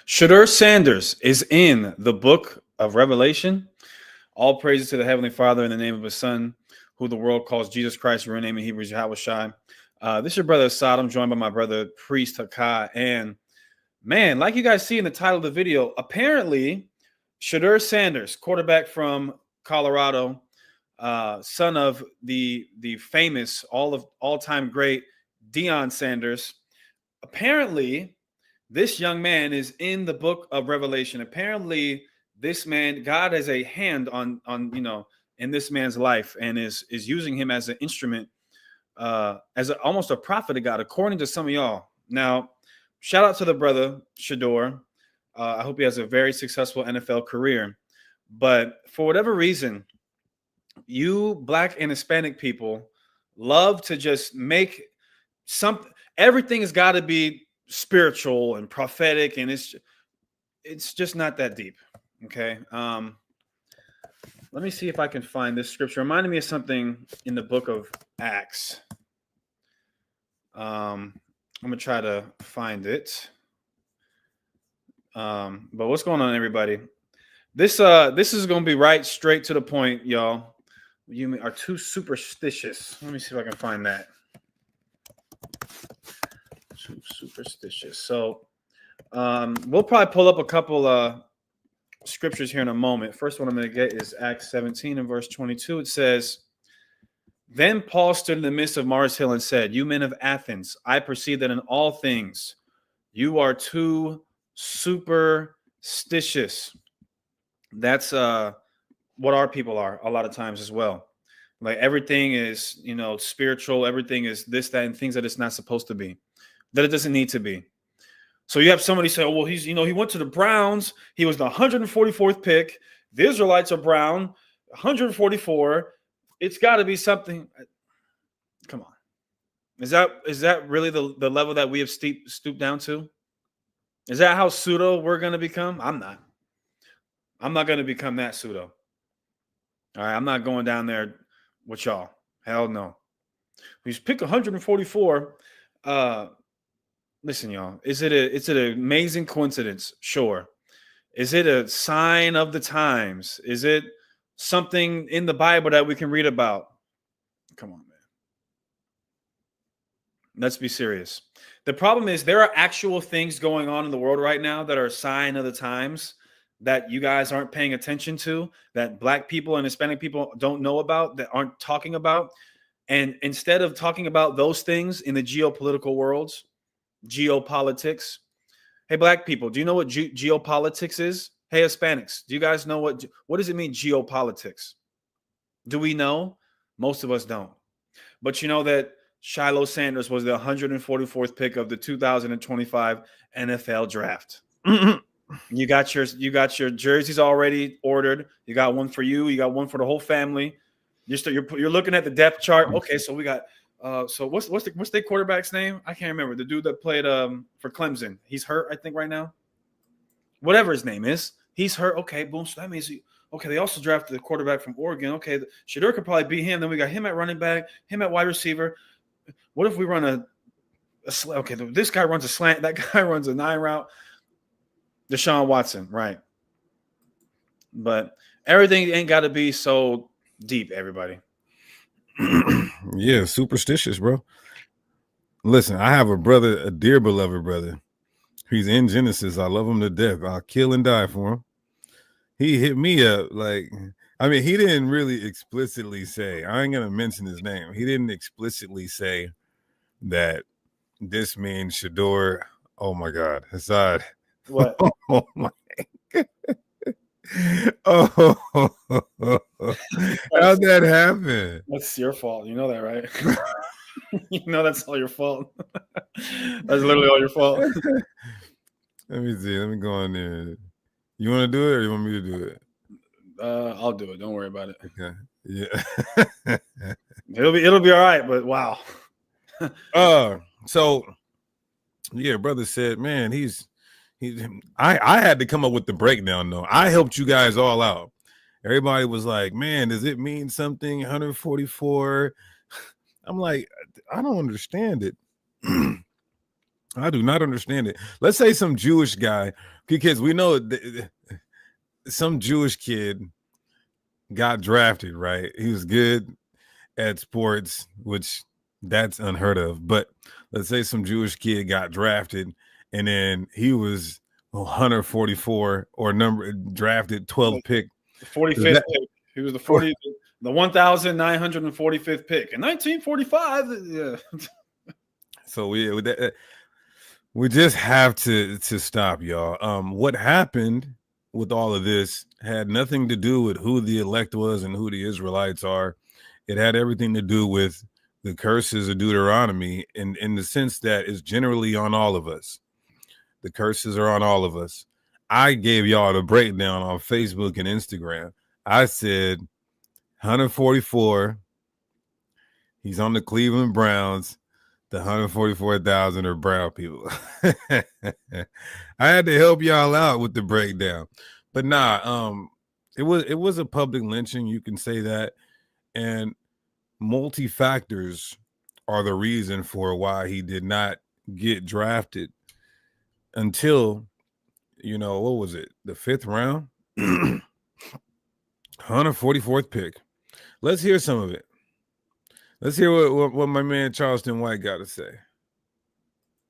Shedeur Sanders is in the book of Revelation. All praises to the Heavenly Father in the name of His Son, who the world calls Jesus Christ, your name in Hebrew is Yahweh Shai. This is your brother Assad. I'm joined by my brother Priest Hakai. And man, like you guys see in the title of the video, apparently Shedeur Sanders, quarterback from Colorado, son of the famous all-time great Deion Sanders. Apparently, this young man is in the book of Revelation. Apparently, this man, God has a hand on in this man's life and is using him as an instrument, almost a prophet of God, according to some of y'all. Now, shout out to the brother Shedeur. I hope he has a very successful NFL career. But for whatever reason, you Black and Hispanic people love to just make something. Everything has got to be spiritual and prophetic, and it's just not that deep. Okay. Let me see if I can find this scripture. Reminded me of something in the book of Acts. I'm gonna try to find it. But what's going on, everybody? This is gonna be right straight to the point, y'all. You are too superstitious. Let me see if I can find that. Too superstitious. So we'll probably pull up a couple scriptures here in a moment. First one I'm going to get is Acts 17 and verse 22. It says, "Then Paul stood in the midst of Mars Hill and said, 'You men of Athens, I perceive that in all things you are too superstitious.'" That's what our people are a lot of times as well. Like everything is, spiritual. Everything is this, that, and things that it's not supposed to be, that it doesn't need to be. So you have somebody say, "Oh, well, he went to the Browns. He was the 144th pick. The Israelites are Brown, 144. It's got to be something." Come on. Is that really the level that we have stooped down to? Is that how pseudo we're going to become? I'm not going to become that pseudo. All right. I'm not going down there with y'all. Hell no. He's pick 144. Listen, y'all, it's an amazing coincidence? Sure. Is it a sign of the times? Is it something in the Bible that we can read about? Come on, man. Let's be serious. The problem is there are actual things going on in the world right now that are a sign of the times that you guys aren't paying attention to, that Black people and Hispanic people don't know about, that aren't talking about. And instead of talking about those things in the geopolitical worlds, geopolitics. Hey, Black people, do you know what geopolitics is? Hey, Hispanics, do you guys know what does it mean, geopolitics? Do we know? Most of us don't. But you know that Shiloh Sanders was the 144th pick of the 2025 NFL draft. You got your jerseys already ordered. You got one for you. You got one for the whole family. You're looking at the depth chart. Okay, so we got. So what's the quarterback's name? I can't remember. The dude that played for Clemson. He's hurt, I think, right now. Whatever his name is, he's hurt. Okay, boom. So that means they also drafted the quarterback from Oregon. Okay, Shedeur could probably beat him. Then we got him at running back, him at wide receiver. What if we run a okay? This guy runs a slant. That guy runs a 9 route. Deshaun Watson, right? But everything ain't got to be so deep, everybody. Yeah, superstitious, bro. Listen, I have a brother, a dear beloved brother. He's in Genesis. I love him to death. I'll kill and die for him. He hit me up he didn't really explicitly say, I ain't going to mention his name. He didn't explicitly say that this means Shedeur. Oh my God, Hassad. What? Oh my God. Oh, how'd that happen? That's your fault. You know that, right? You know that's all your fault. That's literally all your fault. Let me see. Let me go on there. You want to do it or you want me to do it? I'll do it. Don't worry about it. Okay. Yeah. It'll be all right, but wow. So yeah, brother said, man, I had to come up with the breakdown though. I helped you guys all out. Everybody was like, man, does it mean something? 144. I'm like, I don't understand it. I do not understand it. Let's say some Jewish guy, because we know some Jewish kid got drafted, right? He was good at sports, which that's unheard of. But let's say some Jewish kid got drafted and then he was 144 or number drafted 12 pick. The 45th pick. He was the 1,945th pick in 1945. Yeah. So we just have to stop, y'all. What happened with all of this had nothing to do with who the elect was and who the Israelites are. It had everything to do with the curses of Deuteronomy in the sense that it's generally on all of us. The curses are on all of us. I gave y'all the breakdown on Facebook and Instagram. I said 144. He's on the Cleveland Browns. The 144,000 are brown people. I had to help y'all out with the breakdown. But it was a public lynching, you can say that. And multi-factors are the reason for why he did not get drafted until, what was it? The 5th round? 144th pick. Let's hear some of it. Let's hear what my man Charleston White got to say.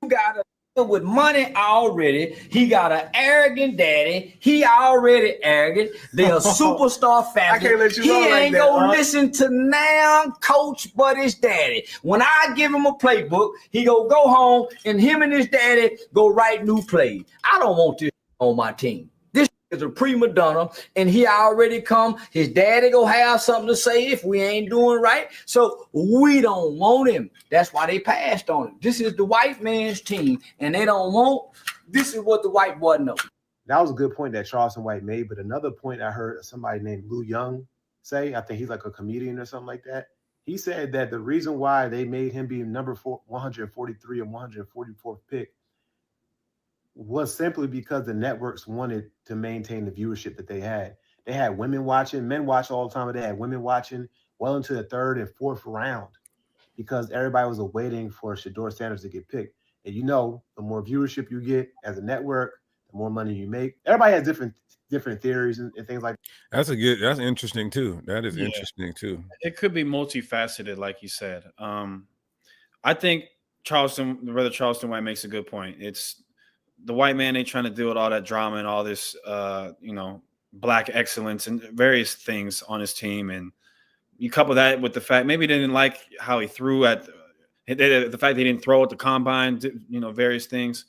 You got with money already. He got an arrogant daddy. He already arrogant. They're a superstar family. I can't let you he ain't like gonna listen to now coach but his daddy. When I give him a playbook, he go home and him and his daddy go write new plays. I don't want this on my team. This is a prima donna, and he already come. His daddy go have something to say if we ain't doing right. So we don't want him. That's why they passed on it. This is the white man's team, and they don't want. This is what the white boy knows. That was a good point that Charleston White made. But another point I heard somebody named Lou Young say, I think he's like a comedian or something like that. He said that the reason why they made him be number 143 and 144th pick was simply because the networks wanted to maintain the viewership that they had. They had women watching, men watch all the time, but they had women watching well into the 3rd and 4th round because everybody was awaiting for Shedeur Sanders to get picked. And the more viewership you get as a network, the more money you make. Everybody has different theories and things like that. That's interesting too. That is interesting too. It could be multifaceted, like you said. I think Brother Charleston White makes a good point. It's the white man ain't trying to deal with all that drama and all this, black excellence and various things on his team. And you couple that with the fact maybe they didn't like how he threw at the fact he didn't throw at the combine, various things.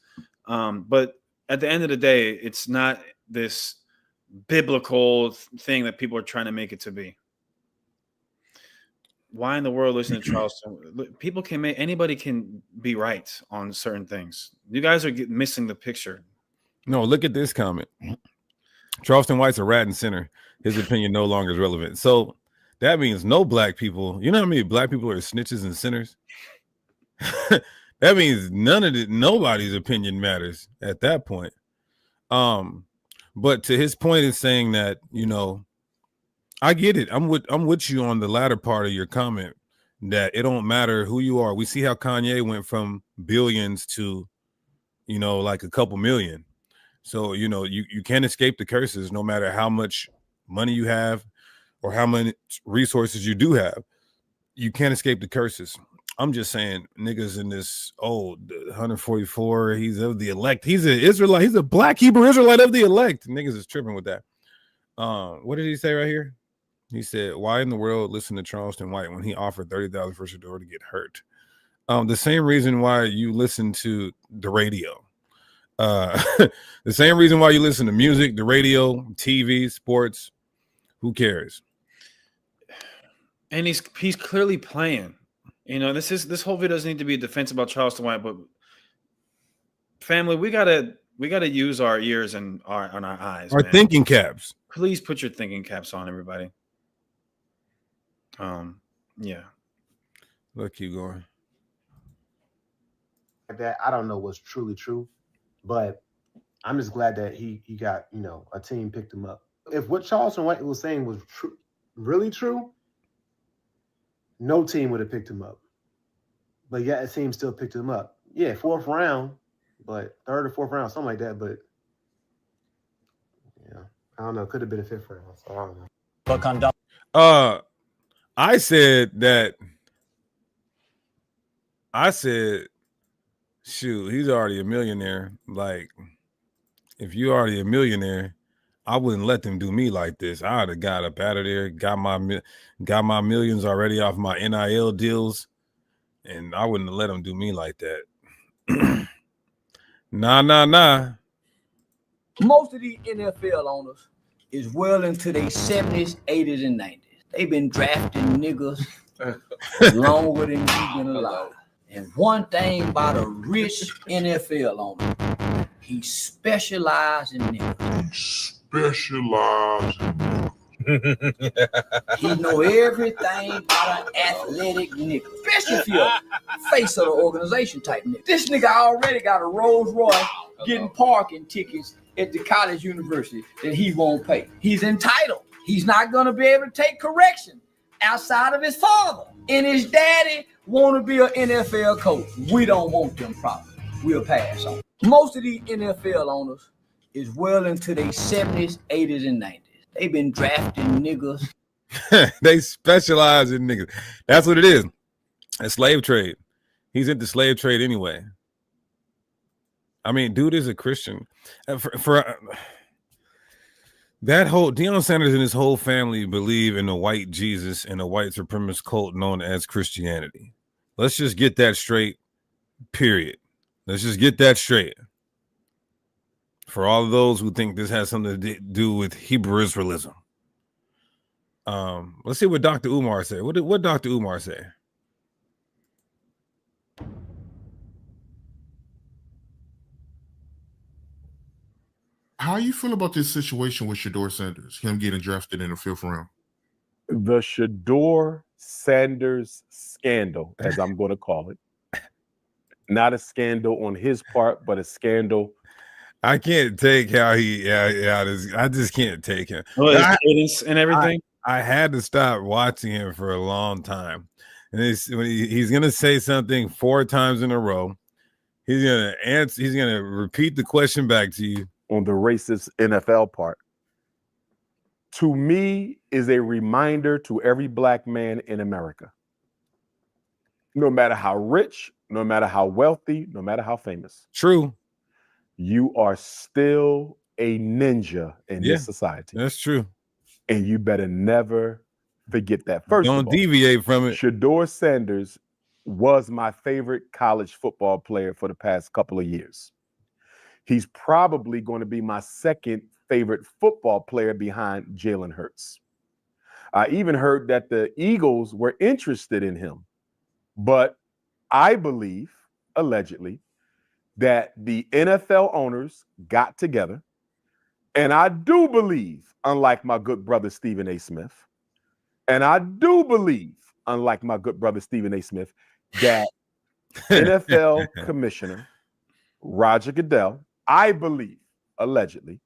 But at the end of the day, it's not this biblical thing that people are trying to make it to be. Why in the world listen to Charleston? People anybody can be right on certain things. You guys are missing the picture. No, look at this comment. Charleston White's a rat and sinner. His opinion no longer is relevant. So that means no black people. You know how many black people are snitches and sinners? That means nobody's opinion matters at that point. But to his point is saying that, I get it. I'm with you on the latter part of your comment that it don't matter who you are. We see how Kanye went from billions to, like a couple million. So, you can't escape the curses no matter how much money you have or how many resources you do have. You can't escape the curses. I'm just saying niggas in this 144, he's of the elect. He's an Israelite. He's a black Hebrew Israelite of the elect. Niggas is tripping with that. What did he say right here? He said, why in the world listen to Charleston White when he offered $30,000 for Shedeur to get hurt? The same reason why you listen to the radio. The same reason why you listen to music, the radio, TV, sports. Who cares? And he's clearly playing. This whole video doesn't need to be a defense about Charleston White, but family, we gotta use our ears and our eyes. Our thinking caps. Please put your thinking caps on, everybody. Yeah. Let's keep going. That I don't know what's truly true, but I'm just glad that he got a team picked him up. If what Charleston White was saying was really true, no team would have picked him up. But yet a team still picked him up. Yeah, 4th round. but third or fourth round, something like that. But yeah, I don't know. Could have been a fifth round. So I don't know. I said, shoot, he's already a millionaire. Like, if you're already a millionaire, I wouldn't let them do me like this. I'd have got up out of there, got my millions already off my NIL deals, and I wouldn't have let them do me like that. Nah. Most of these NFL owners is well into their 70s, 80s, and 90s. They've been drafting niggas longer than you've been alive. And one thing about a rich NFL owner, he specializes in niggas. He know everything about an athletic nigga, especially if you're a face of the organization type nigga. This nigga already got a Rolls Royce getting parking tickets at the college university that he won't pay. He's entitled. He's not gonna be able to take correction outside of his father. And his daddy want to be an NFL coach. We don't want them problems. We'll pass on. Most of these NFL owners is well into their 70s, 80s, and 90s. They've been drafting niggas. They specialize in niggas. That's what it is. A slave trade. He's into slave trade anyway. I mean, dude is a Christian. For that whole Deion Sanders and his whole family believe in a white Jesus and a white supremacist cult known as Christianity. Let's just get that straight. Period. Let's just get that straight. For all of those who think this has something to do with Hebrew Israelism. Let's see what Dr. Umar said. What Dr. Umar say? How you feel about this situation with Shedeur Sanders, him getting drafted in the 5th round? The Shedeur Sanders scandal, as I'm going to call it. Not a scandal on his part, but a scandal. I can't take how I just can't take him. Well, cadence and everything. I had to stop watching him for a long time. And when he's going to say something 4 times in a row, he's going to answer. He's going to repeat the question back to you. On the racist NFL part, to me, is a reminder to every black man in America. No matter how rich, no matter how wealthy, no matter how famous. True. You are still a ninja in this society. That's true. And you better never forget that. First Don't of all, deviate from it. Shedeur Sanders was my favorite college football player for the past couple of years. He's probably going to be my second favorite football player behind Jalen Hurts. I even heard that the Eagles were interested in him. But I believe, allegedly, that the NFL owners got together. And I do believe, unlike my good brother Stephen A. Smith, and I do believe, unlike my good brother Stephen A. Smith, that NFL Commissioner Roger Goodell, I believe, allegedly,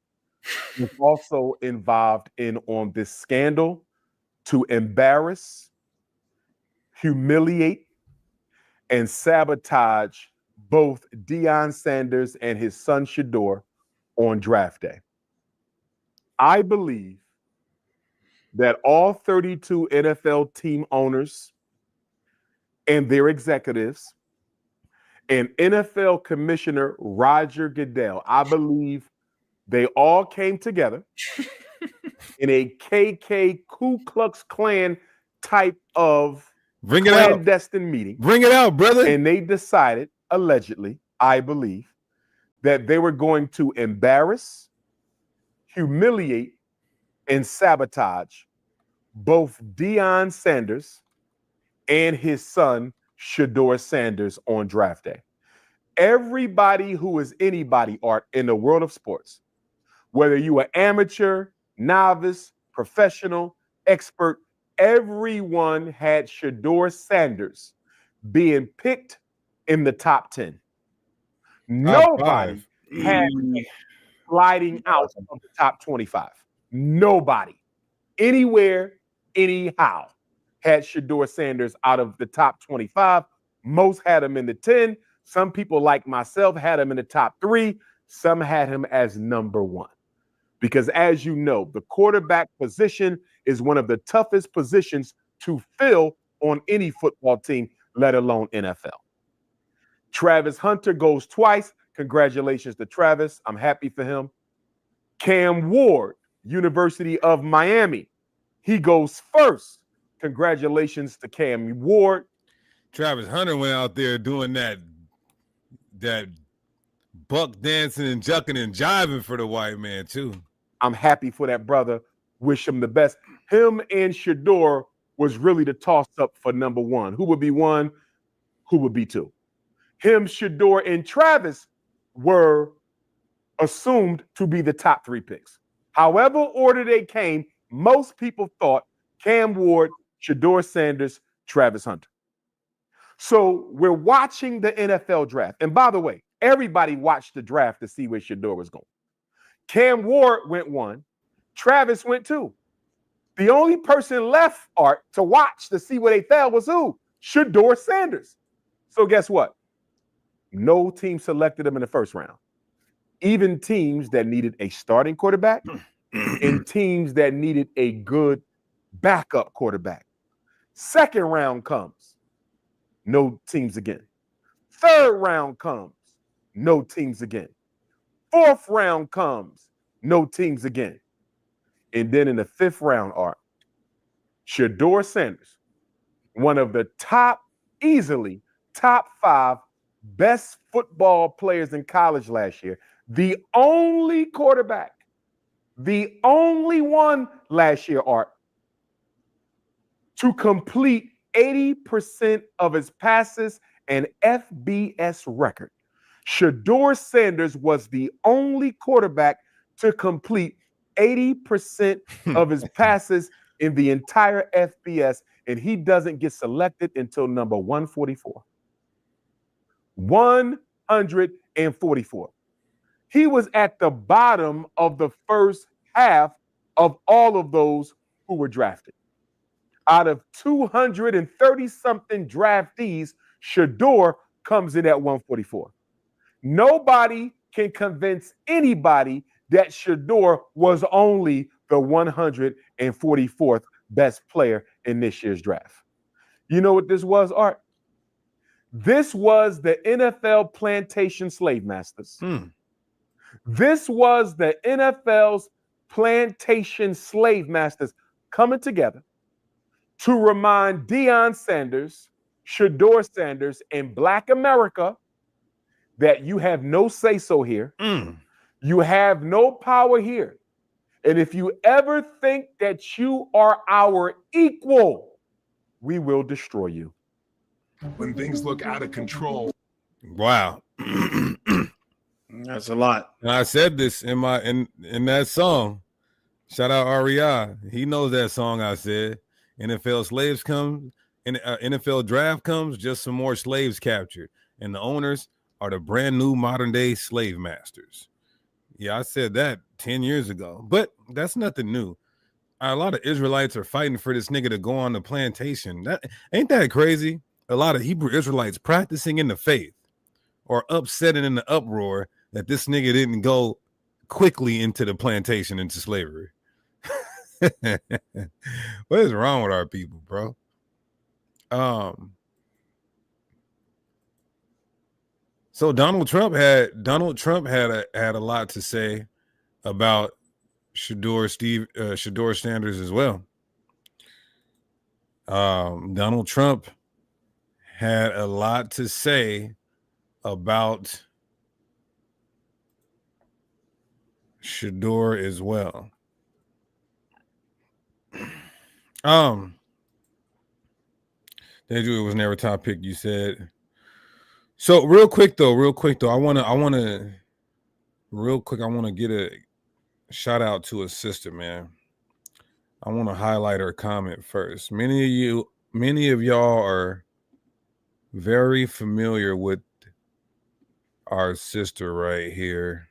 was also involved on this scandal to embarrass, humiliate, and sabotage both Deion Sanders and his son Shedeur on draft day. I believe that all 32 NFL team owners and their executives and NFL Commissioner Roger Goodell, I believe they all came together in a KK Ku Klux Klan type of clandestine meeting. Bring it out, brother. And they decided, allegedly, I believe, that they were going to embarrass, humiliate, and sabotage both Deion Sanders and his son, Shedeur Sanders, on draft day. Everybody who is anybody, Art, in the world of sports, whether you are amateur, novice, professional, expert, everyone had Shedeur Sanders being picked in the top 10. Nobody had sliding out of the top 25. Nobody, anywhere, anyhow, had Shedeur Sanders out of the top 25. Most had him in the 10. Some people like myself had him in the top 3. Some had him as number 1. Because as you know, the quarterback position is one of the toughest positions to fill on any football team, let alone NFL. Travis Hunter goes twice. Congratulations to Travis. I'm happy for him. Cam Ward, University of Miami. He goes first. Congratulations to Cam Ward. Travis Hunter went out there doing that buck dancing and jucking and jiving for the white man too. I'm happy for that brother. Wish him the best. Him and Shedeur was really the toss-up for number 1. Who would be 1? Who would be 2? Him, Shedeur, and Travis were assumed to be the top 3 picks. However order they came, most people thought Cam Ward, Shedeur Sanders, Travis Hunter. So we're watching the NFL draft. And by the way, everybody watched the draft to see where Shedeur was going. Cam Ward went 1. Travis went 2. The only person left, Art, to watch to see where they fell was who? Shedeur Sanders. So guess what? No team selected him in the first round. Even teams that needed a starting quarterback and teams that needed a good backup quarterback. Second round comes. No teams again. Third round comes. No teams again. Fourth round comes. No teams again. And then in the 5th round, Art, Shedeur Sanders, one of the easily top 5 best football players in college last year, the only quarterback, the only one last year, Art, to complete 80% of his passes, an FBS record. Shedeur Sanders was the only quarterback to complete 80% of his passes in the entire FBS, and he doesn't get selected until number 144. 144. He was at the bottom of the first half of all of those who were drafted. Out of 230-something draftees, Shedeur comes in at 144. Nobody can convince anybody that Shedeur was only the 144th best player in this year's draft. You know what this was, Art? This was the NFL plantation slave masters. This was the NFL's plantation slave masters coming together to remind Deion Sanders, Shedeur Sanders, and Black America that you have no say-so here. You have no power here. And if you ever think that you are our equal, we will destroy you. When things look out of control. Wow. That's a lot. And I said this in that song. Shout out REI. He knows that song I said. NFL slaves come, NFL draft comes, just some more slaves captured. And the owners are the brand new modern day slave masters. Yeah, I said that 10 years ago, but that's nothing new. A lot of Israelites are fighting for this nigga to go on the plantation. Ain't that crazy? A lot of Hebrew Israelites practicing in the faith or upsetting in the uproar that this nigga didn't go quickly into the plantation, into slavery. What is wrong with our people, bro? So Donald Trump had a lot to say about Shedeur Sanders as well. Donald Trump had a lot to say about Shedeur as well. It was never top pick, you said. So real quick though, I want to get a shout out to a sister, man. I want to highlight her comment first. Many of y'all are very familiar with our sister right here.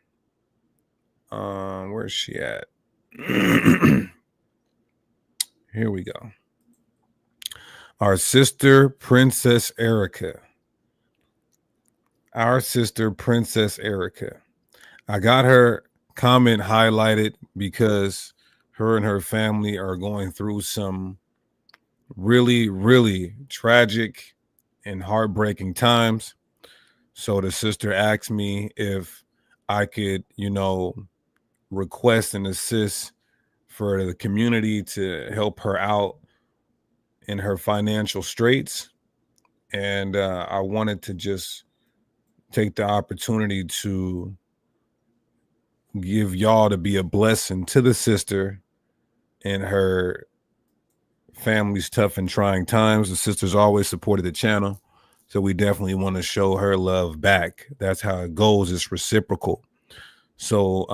Where's she at? Here we go. Our sister, Princess Erica. Our sister, Princess Erica. I got her comment highlighted because her and her family are going through some really, really tragic and heartbreaking times. So the sister asked me if I could, request and assist for the community to help her out in her financial straits. And I wanted to just take the opportunity to give y'all to be a blessing to the sister in her family's tough and trying times. The sister's always supported the channel, so we definitely want to show her love back. That's how it goes. It's reciprocal. So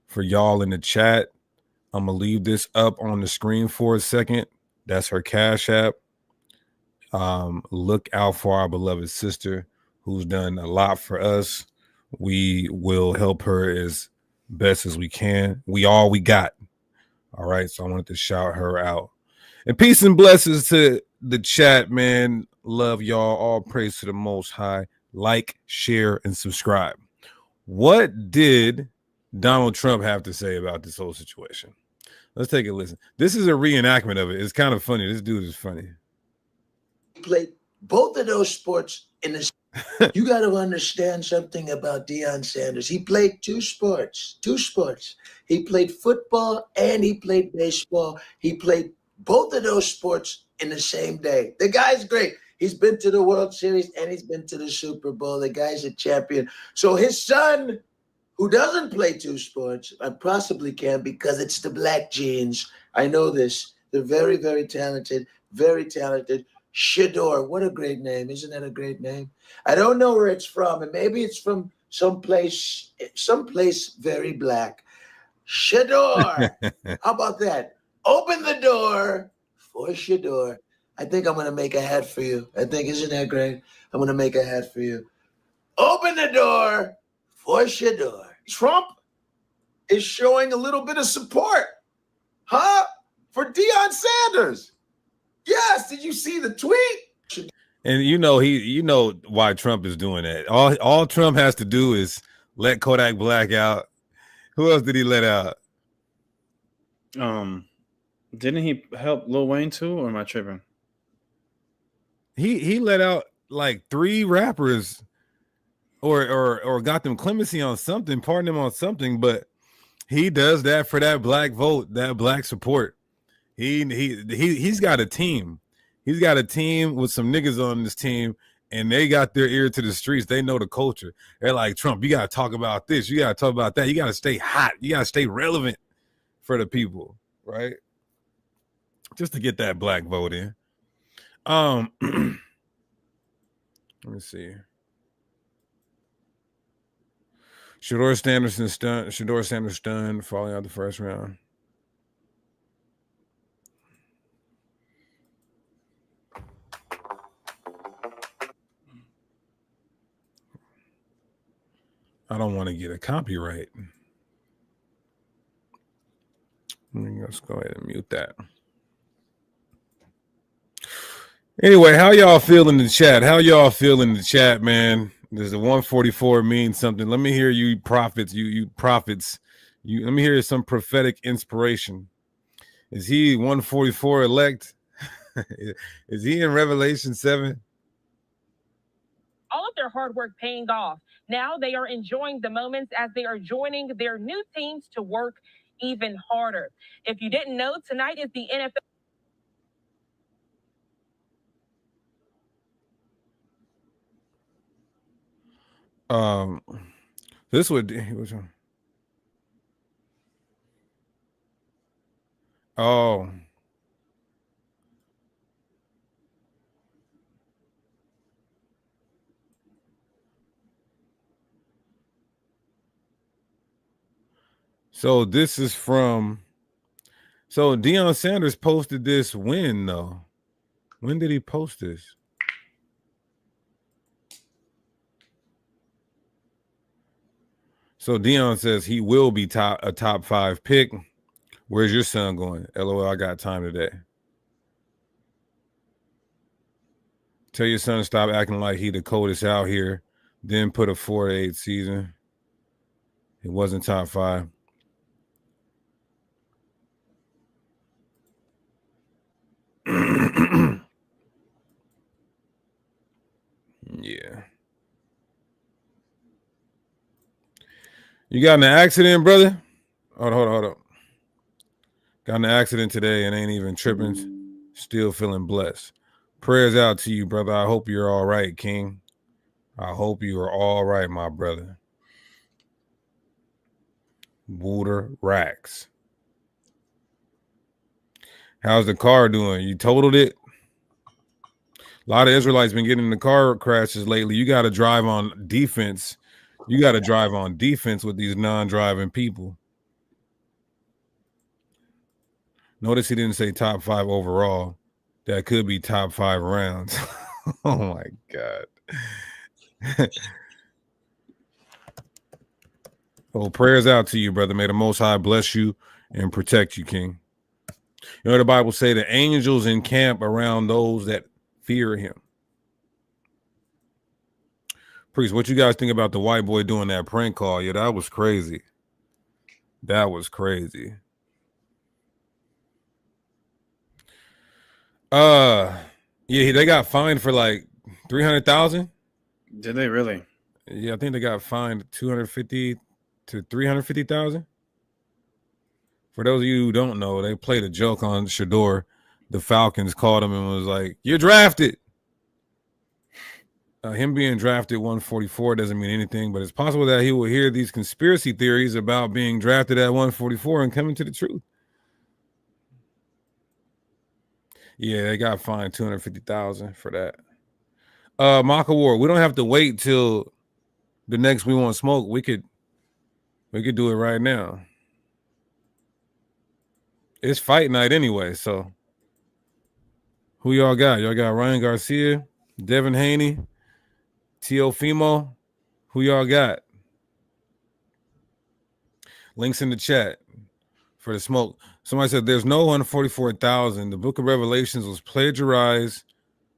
for y'all in the chat, I'm gonna leave this up on the screen for a second. That's her Cash App. Look out for our beloved sister who's done a lot for us. We will help her as best as we can. We got. All right. So I wanted to shout her out. And peace and blessings to the chat, man. Love y'all. All praise to the Most High. Like, share, and subscribe. What did Donald Trump have to say about this whole situation? Let's take a listen. This is a reenactment of it. It's kind of funny. This dude is funny. Played both of those sports in the. You got to understand something about Deion Sanders. He played two sports. He played football and he played baseball. He played both of those sports in the same day. The guy's great. He's been to the World Series and he's been to the Super Bowl. The guy's a champion. So his son, who doesn't play two sports, and possibly can because it's the black genes. I know this. They're very, very talented. Very talented. Shedeur, what a great name. Isn't that a great name? I don't know where it's from, and maybe it's from someplace very black. Shedeur. How about that? Open the door for Shedeur. I think I'm going to make a hat for you. Isn't that great? I'm going to make a hat for you. Open the door for Shedeur. Trump is showing a little bit of support, for Deion Sanders. Yes, did you see the tweet? And you know why Trump is doing that. All Trump has to do is let Kodak Black out. Who else did he let out? Didn't he help Lil Wayne too, or am I tripping? He let out like 3 rappers, or got them clemency on something, pardon them on something, but he does that for that black vote, that black support. He's got a team. He's got a team with some niggas on this team, and they got their ear to the streets. They know the culture. They're like, Trump, you got to talk about this. You got to talk about that. You got to stay hot. You got to stay relevant for the people, right? Just to get that black vote in. Let me see. Shedeur Sanders stunned, falling out the first round. I don't want to get a copyright. Let's go ahead and mute that. Anyway, how y'all feel in the chat? How y'all feel in the chat, man? Does the 144 mean something? Let me hear you prophets. You prophets. Let me hear some prophetic inspiration. Is he 144 elect? Is he in Revelation 7? All of their hard work paying off. Now they are enjoying the moments as they are joining their new teams to work even harder. If you didn't know, tonight is the NFL. This would. Oh. So this is from. So Deion Sanders posted this when though? When did he post this? So Deion says he will be a top 5 pick. Where's your son going? LOL, I got time today. Tell your son to stop acting like he the coldest out here. Then put a 4-8 season. It wasn't top 5. Yeah. You got in an accident, brother? Hold on. Got in an accident today and ain't even tripping. Still feeling blessed. Prayers out to you, brother. I hope you're all right, King. I hope you are all right, my brother. Water racks. How's the car doing? You totaled it? A lot of Israelites been getting in the car crashes lately. You got to drive on defense. You got to drive on defense with these non-driving people. Notice he didn't say top 5 overall. That could be top 5 rounds. Oh my God. Well, prayers out to you, brother. May the Most High bless you and protect you, King. You know the Bible say the angels encamp around those that fear him. Priest, what you guys think about the white boy doing that prank call? Yeah, that was crazy. That was crazy. Yeah, they got fined for like 300,000. Did they really? Yeah, I think they got fined 250 to 350,000. For those of you who don't know, they played a joke on Shedeur. The Falcons called him and was like, "You're drafted." Him being drafted 144 doesn't mean anything, but it's possible that he will hear these conspiracy theories about being drafted at 144 and coming to the truth. Yeah, they got fined 250,000 for that. Maka War, we don't have to wait till the next We Want Smoke. We could do it right now. It's fight night anyway, so who y'all got? Y'all got Ryan Garcia, Devin Haney, Teofimo. Who y'all got? Links in the chat for the smoke. Somebody said there's no 144,000. The book of Revelations was plagiarized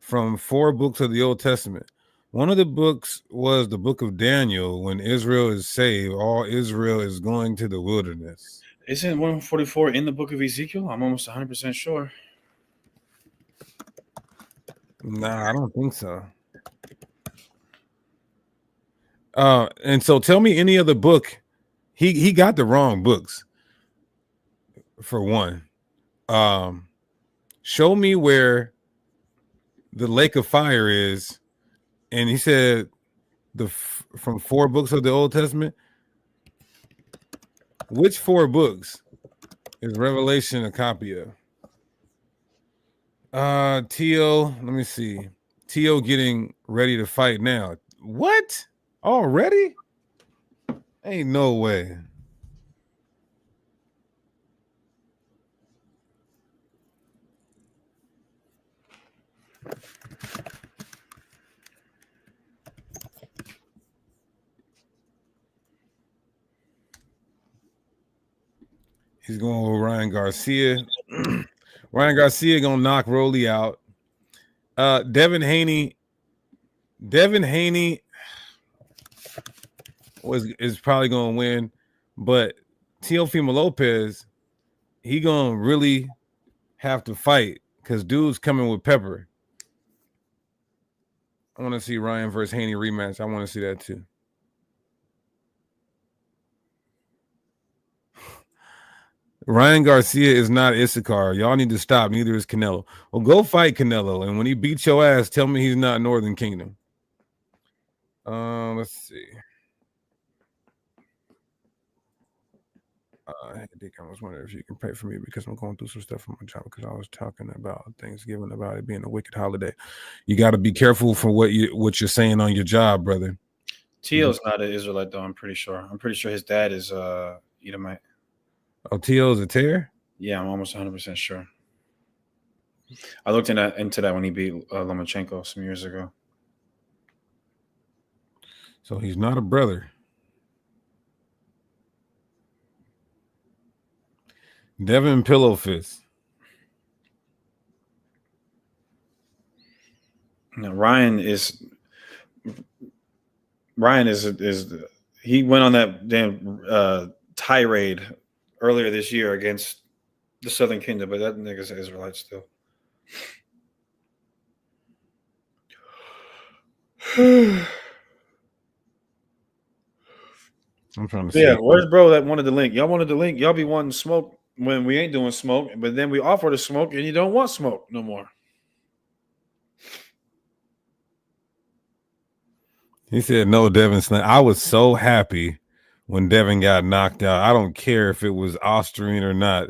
from 4 books of the Old Testament. One of the books was the book of Daniel. When Israel is saved, all Israel is going to the wilderness. Isn't 144 in the book of Ezekiel? I'm almost 100% sure. Nah, I don't think so. And so tell me any other book. He got the wrong books, for one. Show me where the lake of fire is, and he said from 4 books of the Old Testament. Which 4 books is Revelation a copy of? Tio, let me see. Tio getting ready to fight now. What? Already? Ain't no way. He's going with Ryan Garcia. Ryan Garcia gonna knock Rolly out. Devin Haney is probably gonna win, but Teofimo Lopez, he gonna really have to fight because dude's coming with pepper. I want to see Ryan versus Haney rematch. I want to see that too. Ryan Garcia is not Issachar. Y'all need to stop. Neither is Canelo. Well, go fight Canelo. And when he beats your ass, tell me he's not Northern Kingdom. Let's see. Dick, I was wondering if you can pray for me because I'm going through some stuff for my job because I was talking about Thanksgiving, about it being a wicked holiday. You got to be careful for what you're saying on your job, brother. Tio's not an Israelite, though. I'm pretty sure his dad is Edomite. Oh, Tio's a tear? Yeah, I'm almost 100% sure. I looked into that when he beat Lomachenko some years ago. So he's not a brother. Devin Pillowfist. No, Ryan is he went on that damn tirade earlier this year against the Southern Kingdom, but that nigga's an Israelite still. I'm trying to see. Yeah, where's bro that wanted the link? Y'all wanted the link. Y'all be wanting smoke when we ain't doing smoke, but then we offer the smoke and you don't want smoke no more. He said no, Devin Slam. I was so happy when Devin got knocked out. I don't care if it was Austrian or not.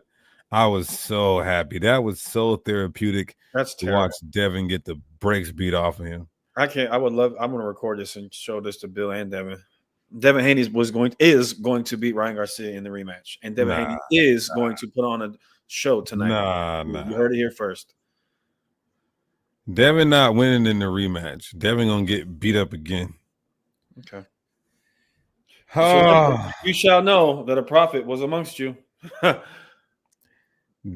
I was so happy. That was so therapeutic. That's to terrible. watch Devin get the brakes beat off of him. I can't. I would love. I'm going to record this and show this to Bill and Devin. Devin Haney is going to beat Ryan Garcia in the rematch, and Devin Haney is going to put on a show tonight. You heard it here first. Devin not winning in the rematch. Devin gonna get beat up again. Okay. Oh. You shall know that a prophet was amongst you.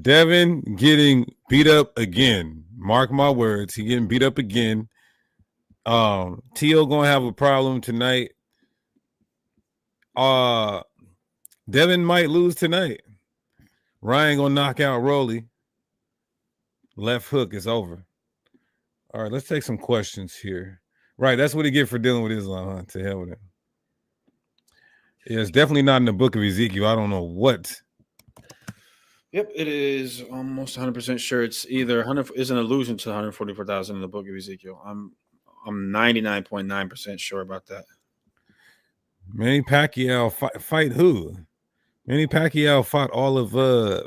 Devin getting beat up again. Mark my words. He getting beat up again. T.O. gonna have a problem tonight. Devin might lose tonight. Ryan gonna knock out Rolly. Left hook is over. All right, let's take some questions here. Right, that's what he get for dealing with Islam, huh? To hell with him. Yeah, it's definitely not in the book of Ezekiel. I don't know what. Yep, it is almost 100% sure. It's either 100 is an allusion to 144,000 in the book of Ezekiel. I'm 99.9% sure about that. Manny Pacquiao fight who? Manny Pacquiao fought all of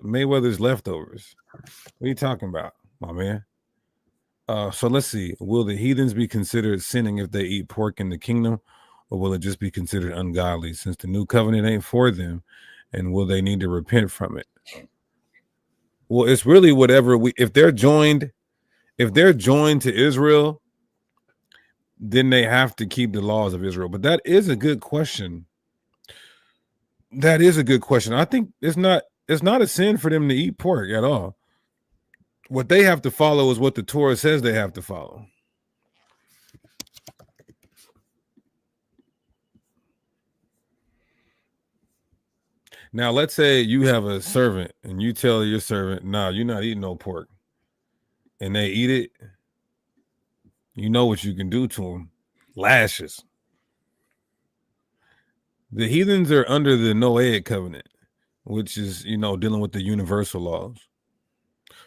Mayweather's leftovers. What are you talking about, my man? So let's see. Will the heathens be considered sinning if they eat pork in the kingdom, or will it just be considered ungodly since the new covenant ain't for them? And will they need to repent from it? Well, it's really whatever if they're joined to Israel, then they have to keep the laws of Israel. But that is a good question. That is a good question. I think it's not a sin for them to eat pork at all. What they have to follow is what the Torah says they have to follow. Now, let's say you have a servant and you tell your servant, "Nah, you're not eating no pork," and they eat it. You know what you can do to them: lashes. The heathens are under the Noahic covenant, which is, dealing with the universal laws.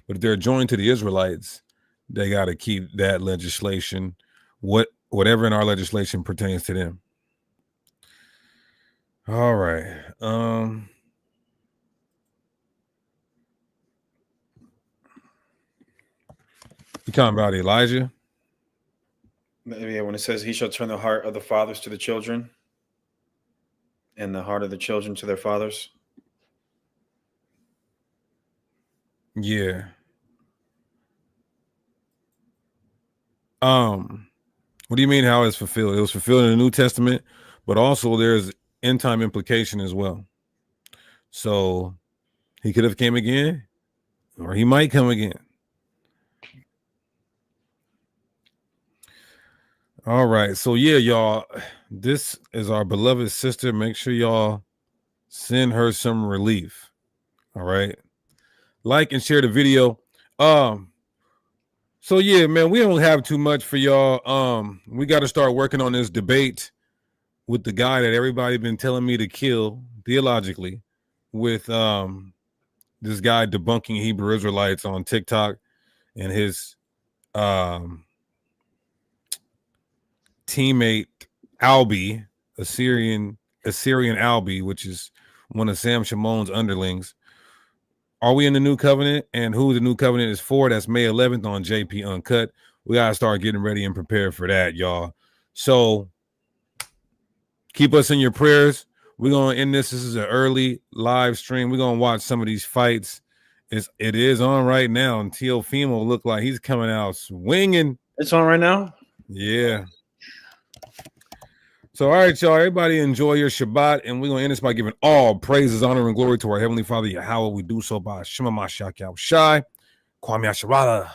But if they're joined to the Israelites, they got to keep that legislation, whatever in our legislation pertains to them. All right. You talking about Elijah? Yeah, when it says he shall turn the heart of the fathers to the children and the heart of the children to their fathers. Yeah. What do you mean how it's fulfilled? It was fulfilled in the New Testament, but also there's end time implication as well. So he could have came again, or he might come again. All right. So yeah, y'all, this is our beloved sister. Make sure y'all send her some relief. All right. Like and share the video. So yeah, man, we don't have too much for y'all. We got to start working on this debate with the guy that everybody been telling me to kill theologically, with this guy debunking Hebrew Israelites on TikTok and his teammate Albi, Assyrian Albi, which is one of Sam Shamon's underlings. Are we in the new covenant? And who the new covenant is for? That's May 11th on JP Uncut. We got to start getting ready and prepared for that, y'all. So keep us in your prayers. We're going to end this. This is an early live stream. We're going to watch some of these fights. It is on right now. And Teofimo look like he's coming out swinging. It's on right now? Yeah. So, all right, y'all. Everybody enjoy your Shabbat. And we're going to end this by giving all praises, honor, and glory to our Heavenly Father, Yahweh. We do so by Shema Mashiach Yahushai. Kwame Asherah.